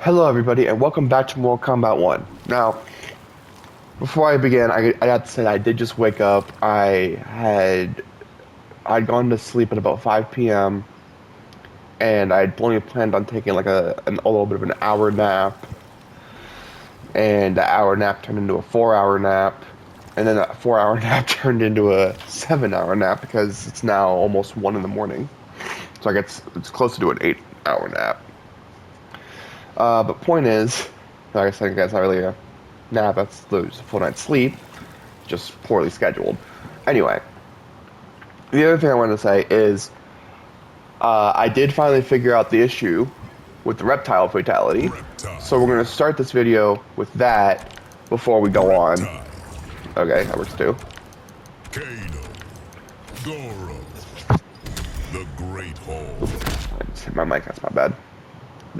Hello everybody and welcome back to Mortal Kombat 1. Now, before I begin, I have to say that I did just wake up. I'd gone to sleep at about 5 p.m. and I'd only planned on taking like a little bit of an hour nap. And the hour nap turned into a 4-hour nap. And then that 4-hour nap turned into a 7-hour nap because it's now almost 1 in the morning. So I guess it's closer to an 8-hour nap. But point is, like I said, guys, not really a nap. That's a full night's sleep, just poorly scheduled. Anyway, the other thing I wanted to say is, I did finally figure out the issue with the reptile fatality. So we're going to start this video with that before we go on. Okay, that works too. Kano, Goro, the Great Hall. I just hit my mic, that's not bad.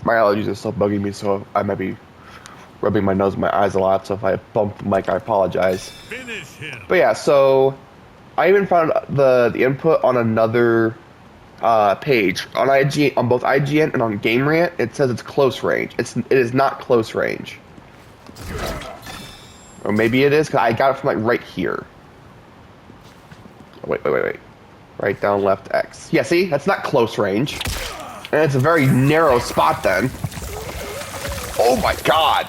My allergies are still bugging me, so I might be rubbing my nose and my eyes a lot, so if I bump the mic, I apologize. Finish him. But yeah, so I even found the input on another page. On both IGN and on Game Rant, it says it's close range. It is not close range. Or maybe it is, because I got it from like right here. Wait. Right, down, left, X. Yeah, see? That's not close range. And it's a very narrow spot then. Oh my god!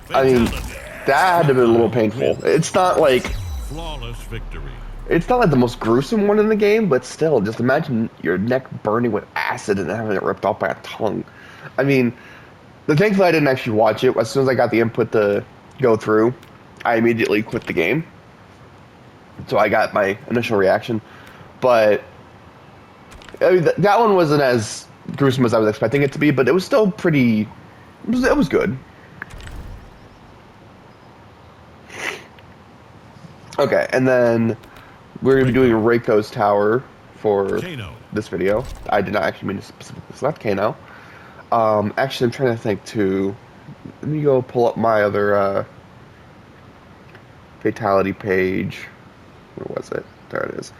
I mean, that had to be a little painful. It's not like... Flawless victory. It's not like the most gruesome one in the game, but still, just imagine your neck burning with acid and having it ripped off by a tongue. I mean, thankfully I didn't actually watch it. As soon as I got the input to go through, I immediately quit the game. So I got my initial reaction, but I mean, that one wasn't as gruesome as I was expecting it to be, but it was still pretty, it was good. Okay, and then we're going to be doing REIKO's tower for this video. I did not actually mean to specifically select Kano. Actually, I'm trying to think too. Let me go pull up my other fatality page. Where was it? There it is.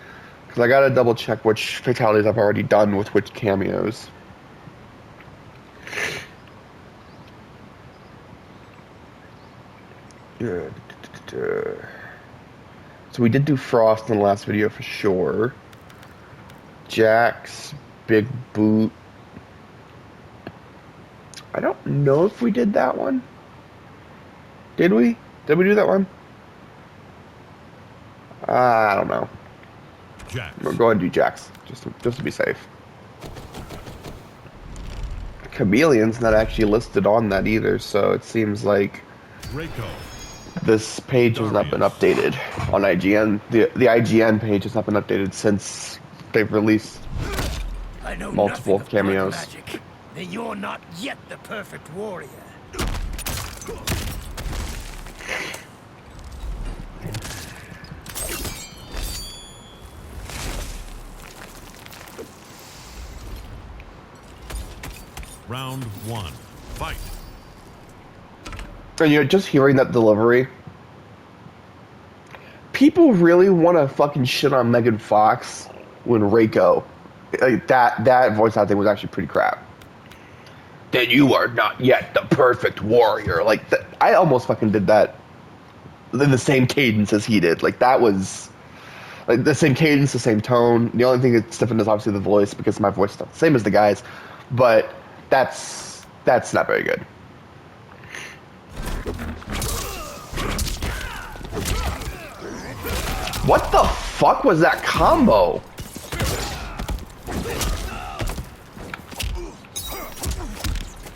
Because I gotta double check which fatalities I've already done with which cameos. So we did do Frost in the last video for sure. Jax, Big Boot. I don't know if we did that one. Did we? Did we do that one? I don't know. Jax. We'll go ahead and do Jax, just to be safe. Chameleon's not actually listed on that either, so it seems like REIKO. This page has not been updated on IGN. The IGN page has not been updated since they've released multiple cameos. Magic. Then you're not yet the perfect warrior. Round 1. Fight. And you're just hearing that delivery. People really want to fucking shit on Megan Fox when REIKO. Like that voice acting was actually pretty crap. Then you are not yet the perfect warrior. Like I almost fucking did that in the same cadence as he did. Like that was like the same cadence, the same tone. The only thing that's different is obviously the voice because my voice is not the same as the guys. But that's not very good. What the fuck was that combo?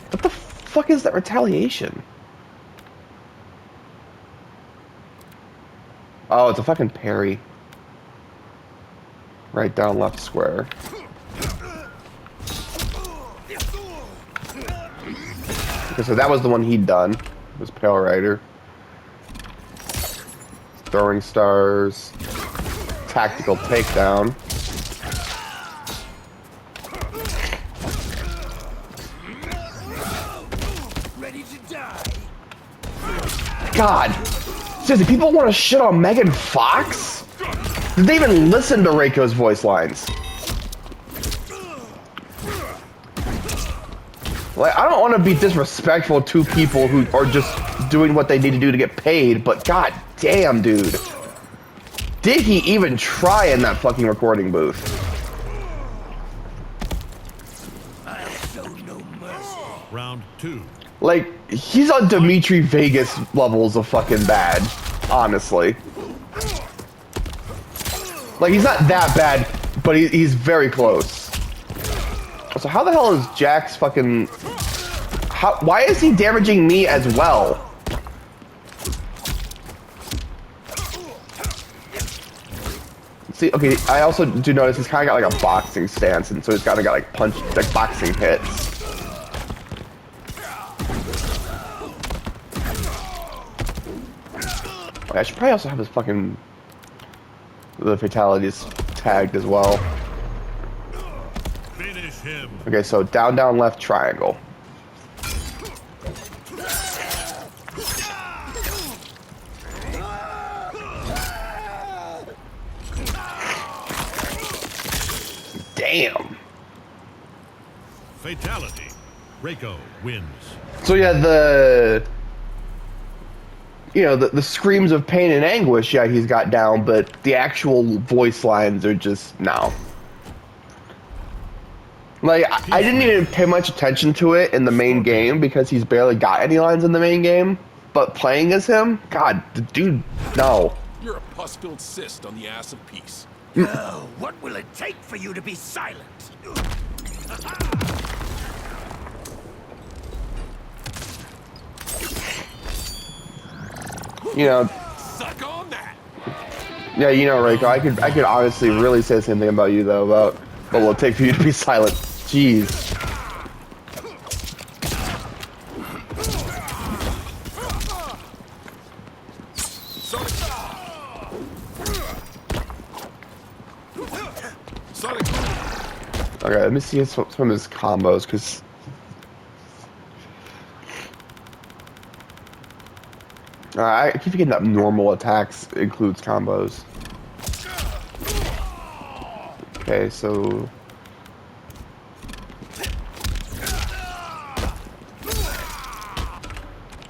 What the fuck is that retaliation? Oh, it's a fucking parry. Right down left square. Okay, so that was the one he'd done. It was Pale Rider. Throwing stars. Tactical takedown. Ready to die. God. Seriously, people want to shit on Megan Fox? Did they even listen to REIKO's voice lines? Like, I don't want to be disrespectful to people who are just doing what they need to do to get paid, but god damn, dude. Did he even try in that fucking recording booth? I'll show no mercy. Round 2. Like, he's on Dimitri Vegas levels of fucking bad, honestly. Like, he's not that bad, but he's very close. So how the hell is Jack's fucking... why is he damaging me as well? See, okay, I also do notice he's kind of got like a boxing stance, and so he's kind of got like like boxing hits. I should probably also have his fucking... the fatalities tagged as well. Finish him. Okay, so down, down, left, triangle. Damn. Fatality. REIKO wins. So yeah, the screams of pain and anguish, yeah, he's got down, but the actual voice lines are just no. Like, I didn't even pay much attention to it in the main game because he's barely got any lines in the main game. But playing as him, god, the dude, no. You're a pus-filled cyst on the ass of peace. Oh, what will it take for you to be silent? You know, Suck on that! yeah, you know, REIKO, I could honestly really say the same thing about you though, about what will it take for you to be silent. Jeez. Sonic! Okay, let me see some of his combos, because... I keep forgetting that normal attacks includes combos. Okay, so...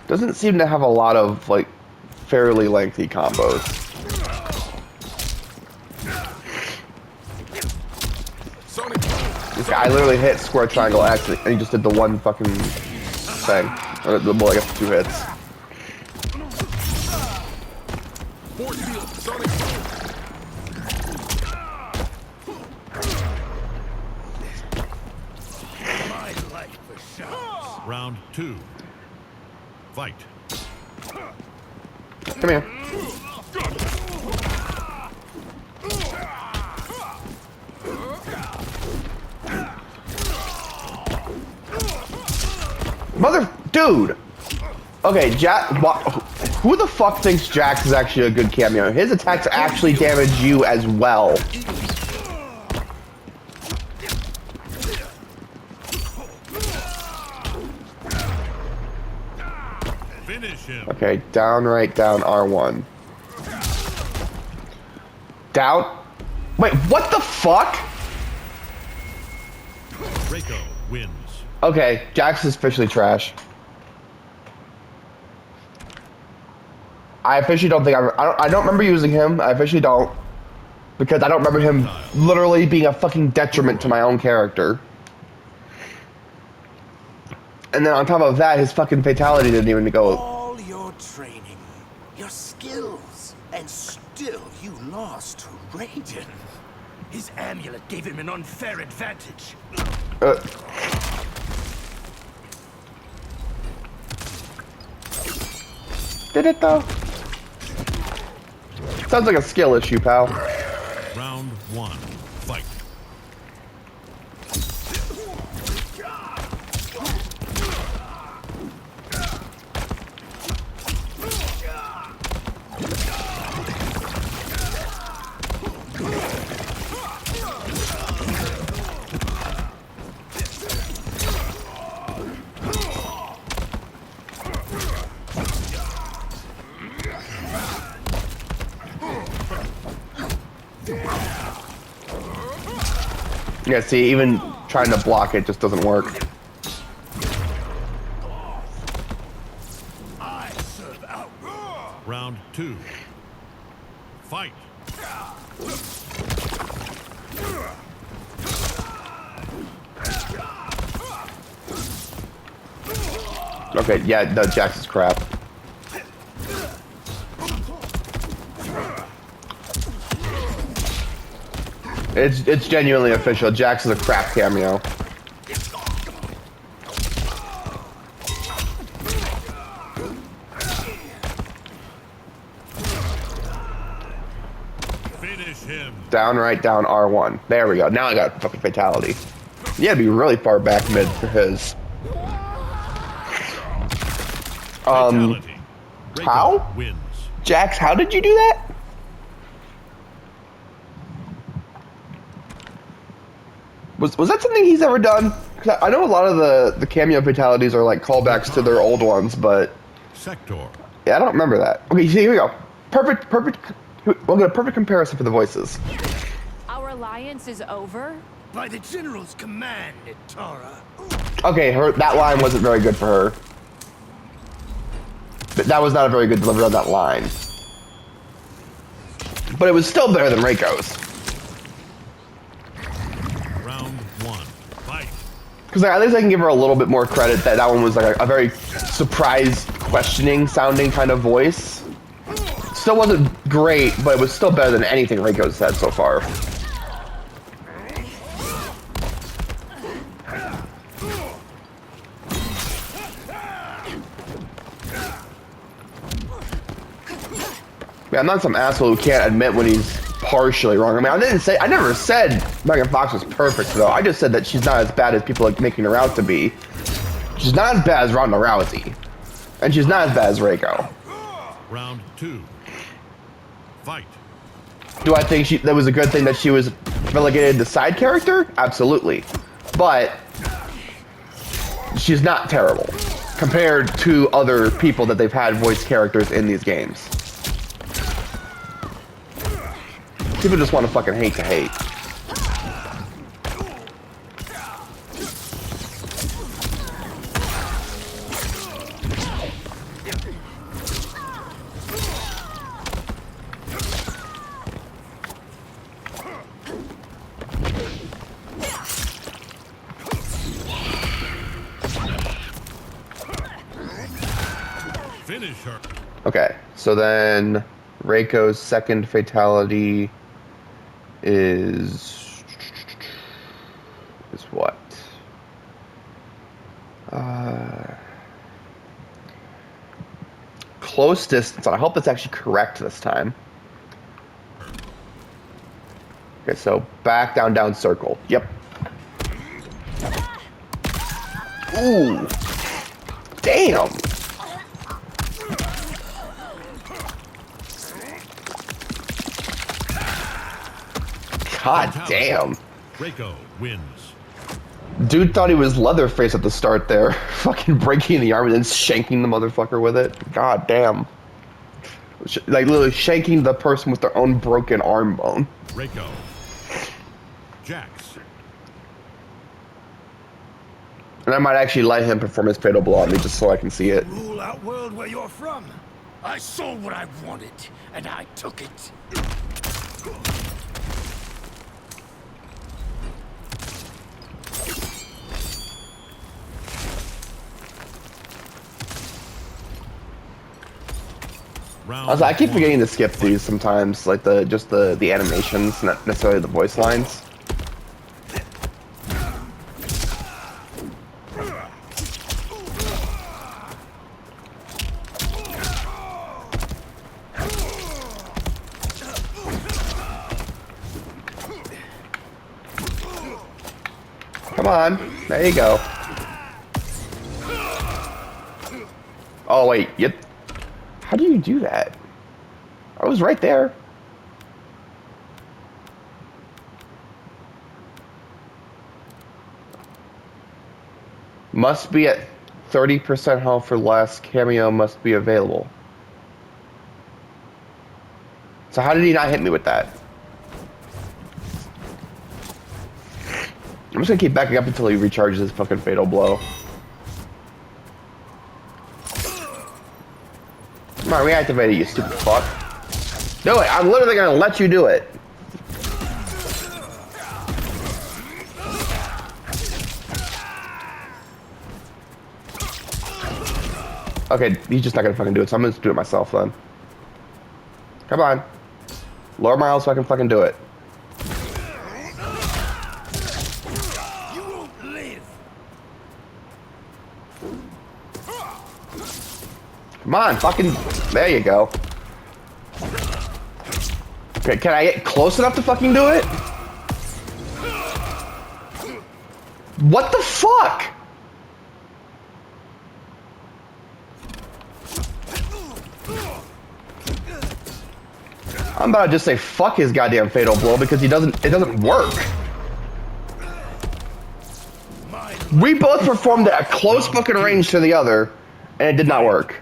doesn't seem to have a lot of, like, fairly lengthy combos. Sonic! This guy literally hit square triangle X and he just did the one fucking thing. Or well, I guess 2 hits. Force field! Sonic! My life for shots. Round 2. Fight. Come here. Dude! Okay, who the fuck thinks Jax is actually a good cameo? His attacks actually damage you as well. Finish him. Okay, down, right, down, R1. Down? Wait, what the fuck? REIKO wins. Okay, Jax is officially trash. I officially don't think I don't remember using him. I officially don't. Because I don't remember him literally being a fucking detriment to my own character. And then on top of that, his fucking fatality didn't even go. All your training, your skills, and still you lost to Raiden. His amulet gave him an unfair advantage. Did it though? Sounds like a skill issue, pal. Round 1. Fight. Yeah, see, even trying to block it just doesn't work. 2. Fight. Okay, yeah, no, Jax is crap. It's genuinely official. Jax is a crap cameo. Finish him. Downright down R1. There we go. Now I got fucking fatality. You gotta be really far back mid for his. Fatality. REIKO How? wins. Jax, how did you do that? Was that something he's ever done? 'Cause I know a lot of the cameo fatalities are like callbacks to their old ones, but Sector. yeah, I don't remember that. Okay, see, here we go. Perfect. We'll get a perfect comparison for the voices. Our alliance is over? By the General's command, Tara. Okay, that line wasn't very good for her. But that was not a very good delivery on that line. But it was still better than REIKO's. Round 1. Fight. Because at least I can give her a little bit more credit that one was like a very surprised, questioning sounding kind of voice. Still wasn't great, but it was still better than anything REIKO's said so far. Yeah, I'm not some asshole who can't admit when he's partially wrong. I mean, I never said Megan Fox was perfect though. I just said that she's not as bad as people like making her out to be. She's not as bad as Ronda Rousey, and she's not as bad as REIKO. Round 2. Fight. Do I think that was a good thing that she was relegated to side character? Absolutely, but she's not terrible compared to other people that they've had voice characters in these games. People just want to fucking hate to hate. Finish her. Okay, so then REIKO's second fatality is what? Close distance. I hope that's actually correct this time. Okay, so back, down, circle. Yep. Ooh. Damn. God damn. REIKO wins. Dude thought he was Leatherface at the start there. Fucking breaking the arm and then shanking the motherfucker with it. God damn. Like literally shanking the person with their own broken arm bone. REIKO. Jax. And I might actually let him perform his fatal blow on me just so I can see it. Rule out world where you're from. I saw what I wanted, and I took it. Round I keep 1. forgetting to skip these sometimes, like just the animations, not necessarily the voice lines. Come on, there you go. Oh wait, yep. How do you do that? I was right there. Must be at 30% health or less. Cameo must be available. So how did he not hit me with that? I'm just gonna keep backing up until he recharges his fucking fatal blow. Come on, reactivate it, you stupid fuck. Do it. I'm literally gonna let you do it. Okay, he's just not gonna fucking do it, so I'm gonna just do it myself then. Come on. Lower my health so I can fucking do it. You won't live. Come on, fucking. There you go. Okay, can I get close enough to fucking do it? What the fuck? I'm about to just say fuck his goddamn fatal blow because it doesn't work. We both performed at a close fucking range to the other, and it did not work.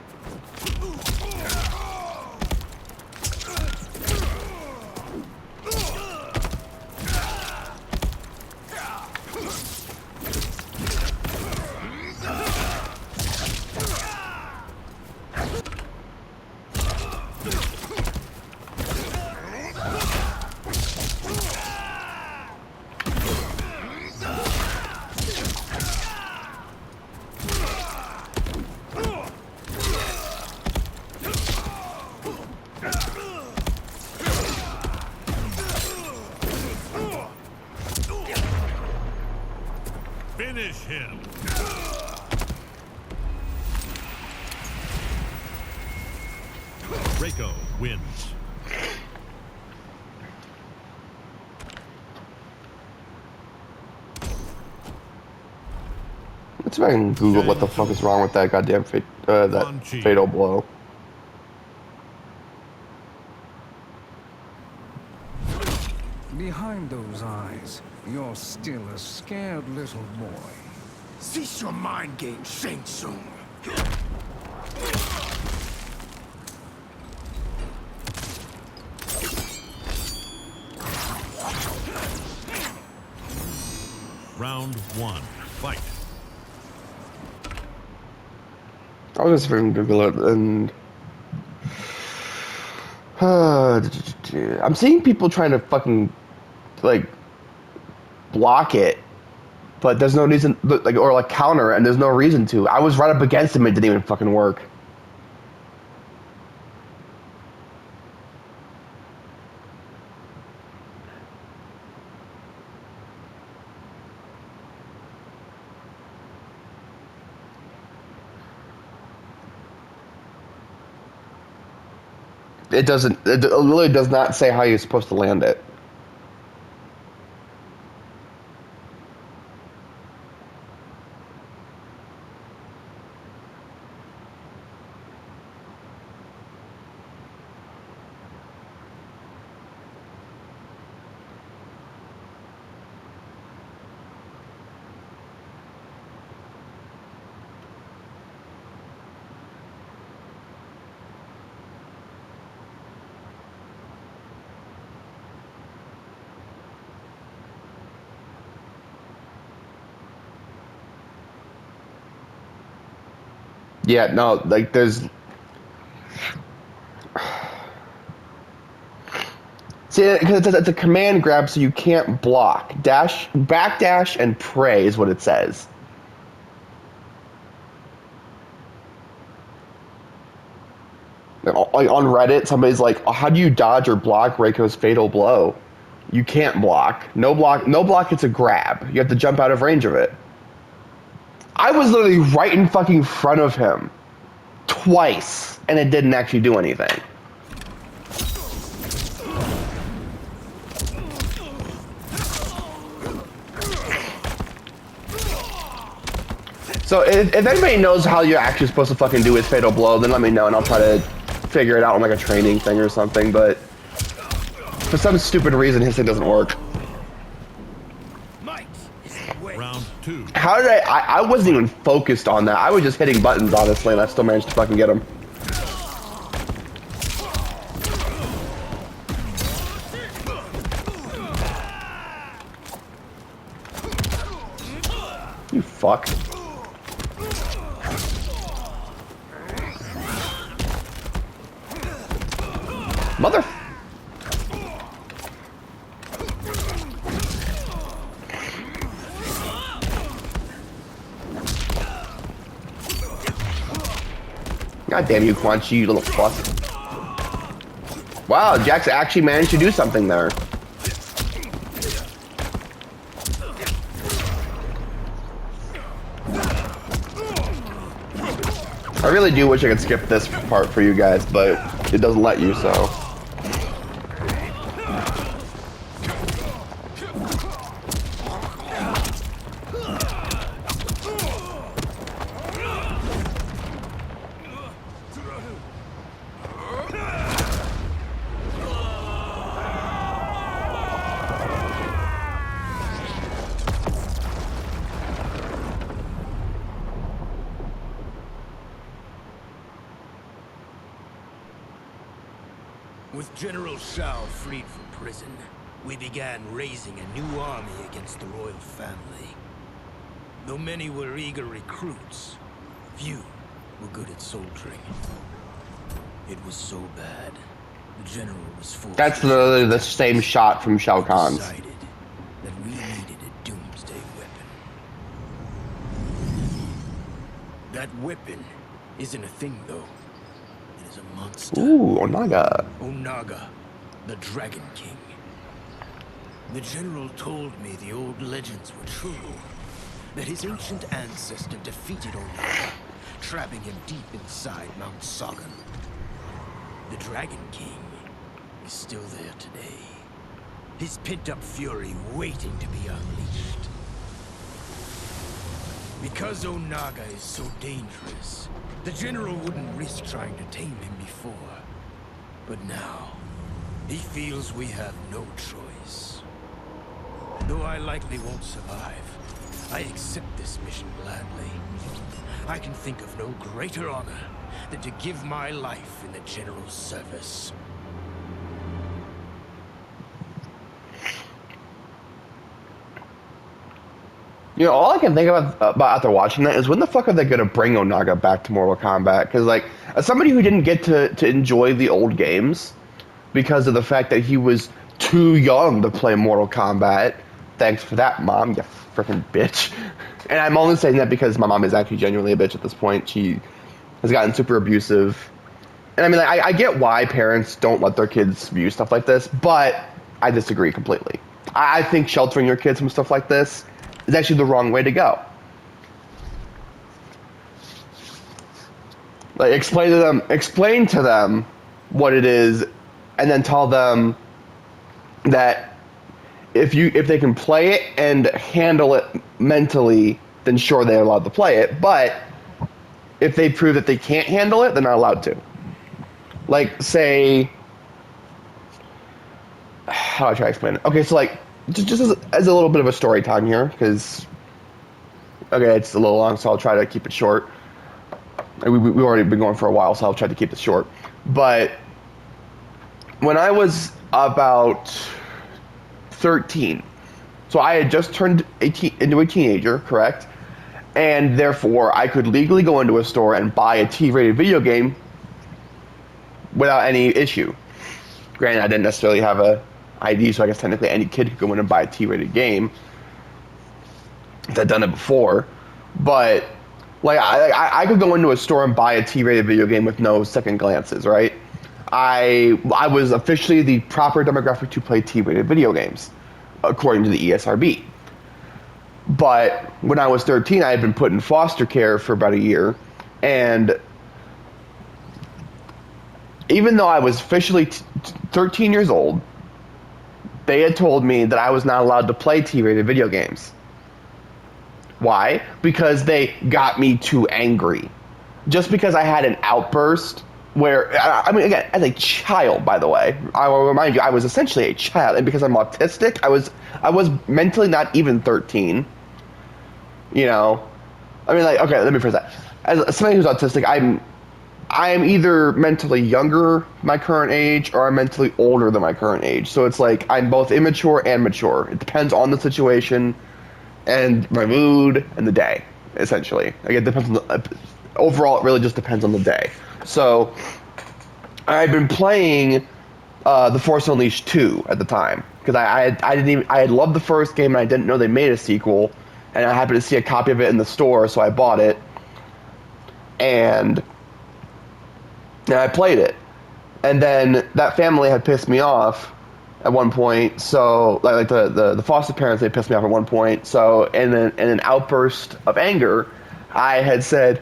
Finish him. REIKO wins. Let's see if I can Google what the fuck is wrong with that goddamn fatal blow. Behind those eyes, you're still a scared little boy. Cease your mind games, Shang Tsung. Round one. Fight. I was just going to Google it and I'm seeing people trying to fucking like block it, but there's no reason or counter it, and there's no reason to. I was right up against him, it didn't even fucking work. It doesn't. It literally does not say how you're supposed to land it. Yeah, no, like there's. See, because it's a command grab, so you can't block. Dash, backdash, and pray is what it says. Like on Reddit, somebody's like, oh, "How do you dodge or block REIKO's fatal blow?" You can't block. No block. No block. It's a grab. You have to jump out of range of it. I was literally right in fucking front of him twice, and it didn't actually do anything. So if anybody knows how you're actually supposed to fucking do his fatal blow, then let me know, and I'll try to figure it out on like a training thing or something, but for some stupid reason, his thing doesn't work. Round two. How did I wasn't even focused on that. I was just hitting buttons, honestly, and I still managed to fucking get him. You fuck. Mother. God damn you, Quan Chi, you little fuck. Wow, Jax actually managed to do something there. I really do wish I could skip this part for you guys, but it doesn't let you, so. With General Shao freed from prison, we began raising a new army against the royal family. Though many were eager recruits, few were good at soldiering. It was so bad, the general was forced. That's literally the same shot from Shao Kahn's. Decided that we needed a doomsday weapon. That weapon isn't a thing, though. It is a monster. Ooh, Onaga. Onaga, the Dragon King. The general told me the old legends were true. That his ancient ancestor defeated Onaga, trapping him deep inside Mount Sagan. The Dragon King is still there today. His pent-up fury waiting to be unleashed. Because Onaga is so dangerous, the general wouldn't risk trying to tame him before. But now, he feels we have no choice. Though I likely won't survive, I accept this mission gladly. I can think of no greater honor than to give my life in the general's service. You know, all I can think about after watching that is when the fuck are they gonna bring Onaga back to Mortal Kombat? Because, like, as somebody who didn't get to enjoy the old games because of the fact that he was too young to play Mortal Kombat, thanks for that, Mom, you freaking bitch. And I'm only saying that because my mom is actually genuinely a bitch at this point. She has gotten super abusive. And I mean, like, I get why parents don't let their kids view stuff like this, but I disagree completely. I think sheltering your kids from stuff like this is actually the wrong way to go. Like, explain to them what it is, and then tell them that if they can play it and handle it mentally, then sure, they're allowed to play it. But if they prove that they can't handle it, they're not allowed to. Like, say, how do I try to explain it? Okay, so like, just as a little bit of a story time here, because, okay, it's a little long, so I'll try to keep it short. We've already been going for a while, so I'll try to keep it short. But when I was about 13, so I had just turned into a teenager, correct? And therefore, I could legally go into a store and buy a T-rated video game without any issue. Granted, I didn't necessarily have a ID, so I guess technically any kid could go in and buy a T-rated game. I've done it before, but like I could go into a store and buy a T-rated video game with no second glances, right? I was officially the proper demographic to play T-rated video games, according to the ESRB. But when I was 13, I had been put in foster care for about a year, and even though I was officially 13 years old, they had told me that I was not allowed to play T-rated video games. Why? Because they got me too angry. Just because I had an outburst where, I mean, again, as a child, by the way, I will remind you, I was essentially a child, and because I'm autistic, I was mentally not even 13. You know? I mean, like, okay, let me phrase that. As somebody who's autistic, I'm either mentally younger my current age, or I'm mentally older than my current age. So it's like I'm both immature and mature. It depends on the situation and my mood and the day, essentially. Like, it depends on overall, it really just depends on the day. So I've been playing The Force Unleashed 2 at the time, because I had loved the first game and I didn't know they made a sequel, and I happened to see a copy of it in the store, so I bought it, and I played it. And then that family had pissed me off at one point, so like the foster parents, they pissed me off at one point. So in an outburst of anger, I had said,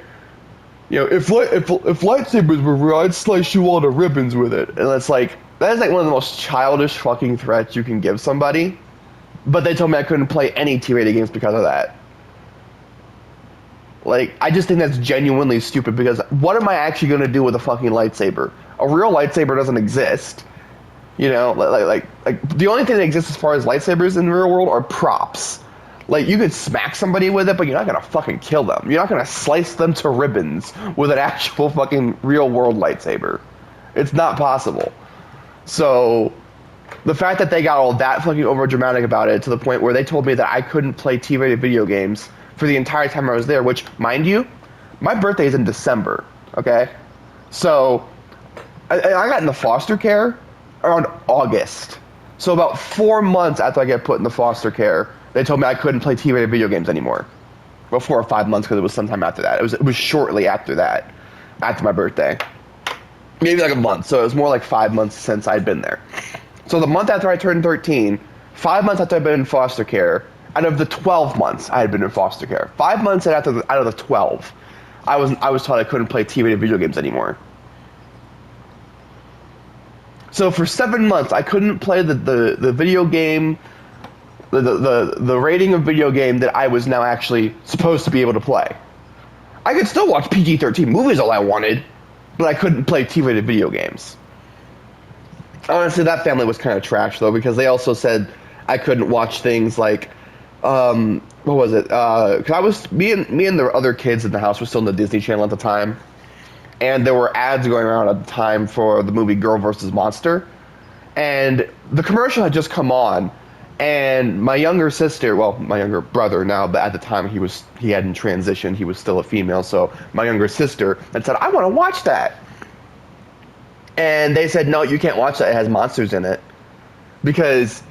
you know, if lightsabers were real, I'd slice you all to ribbons with it. And it's like, that is like one of the most childish fucking threats you can give somebody. But they told me I couldn't play any T-rated games because of that. Like, I just think that's genuinely stupid, because what am I actually going to do with a fucking lightsaber? A real lightsaber doesn't exist. You know, like the only thing that exists as far as lightsabers in the real world are props. Like, you could smack somebody with it, but you're not going to fucking kill them. You're not going to slice them to ribbons with an actual fucking real world lightsaber. It's not possible. So, the fact that they got all that fucking over dramatic about it to the point where they told me that I couldn't play T-rated video games for the entire time I was there, which, mind you, my birthday is in December, okay? So, I got into foster care around August. So about 4 months after I get put into foster care, they told me I couldn't play T-rated video games anymore. Well, 4 or 5 months, because it was sometime after that. It was shortly after that, after my birthday. Maybe like a month, so it was more like 5 months since I'd been there. So the month after I turned 13, 5 months after I'd been in foster care, out of the 12 months I had been in foster care, 5 months out of the 12, I was told I couldn't play T-rated video games anymore. So for 7 months, I couldn't play the video game, the rating of video game that I was now actually supposed to be able to play. I could still watch PG-13 movies all I wanted, but I couldn't play T-rated video games. Honestly, that family was kind of trash, though, because they also said I couldn't watch things like, what was it? Because me and the other kids in the house were still in the Disney Channel at the time. And there were ads going around at the time for the movie Girl vs. Monster. And the commercial had just come on. And my younger sister, well, my younger brother now, but at the time he hadn't transitioned. He was still a female. So my younger sister had said, I want to watch that. And they said, no, you can't watch that. It has monsters in it. Because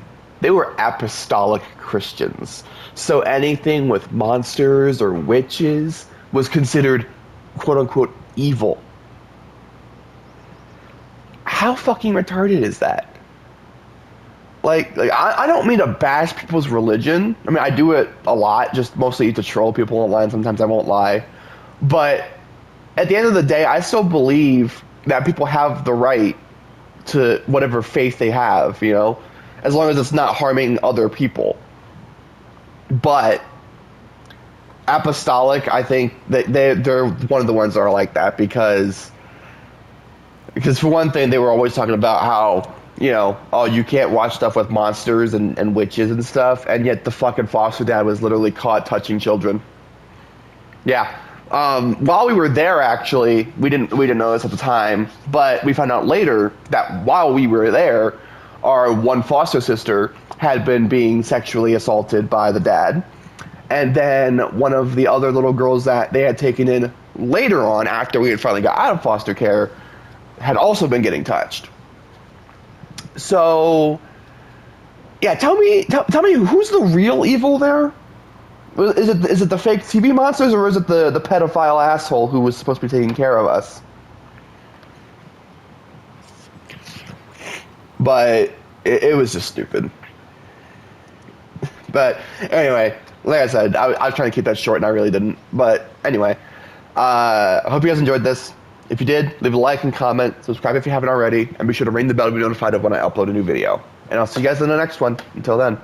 they were apostolic Christians. So anything with monsters or witches was considered, quote unquote, evil. How fucking retarded is that? Like I don't mean to bash people's religion. I mean, I do it a lot, just mostly to troll people online. Sometimes I won't lie. But at the end of the day, I still believe that people have the right to whatever faith they have, you know, as long as it's not harming other people. But apostolic, I think that they're one of the ones that are like that, because for one thing, they were always talking about how, you know, oh, you can't watch stuff with monsters and witches and stuff, and yet the fucking foster dad was literally caught touching children. Yeah. While we were there, actually, we didn't know this at the time, but we found out later that while we were there, our one foster sister had been being sexually assaulted by the dad. And then one of the other little girls that they had taken in later on, after we had finally got out of foster care, had also been getting touched. So, yeah, tell me who's the real evil there? Is it the fake TV monsters, or is it the pedophile asshole who was supposed to be taking care of us? But it was just stupid. But anyway, like I said, I was trying to keep that short, and I really didn't. But anyway, I hope you guys enjoyed this. If you did, leave a like and comment, subscribe if you haven't already, and be sure to ring the bell to be notified of when I upload a new video. And I'll see you guys in the next one. Until then.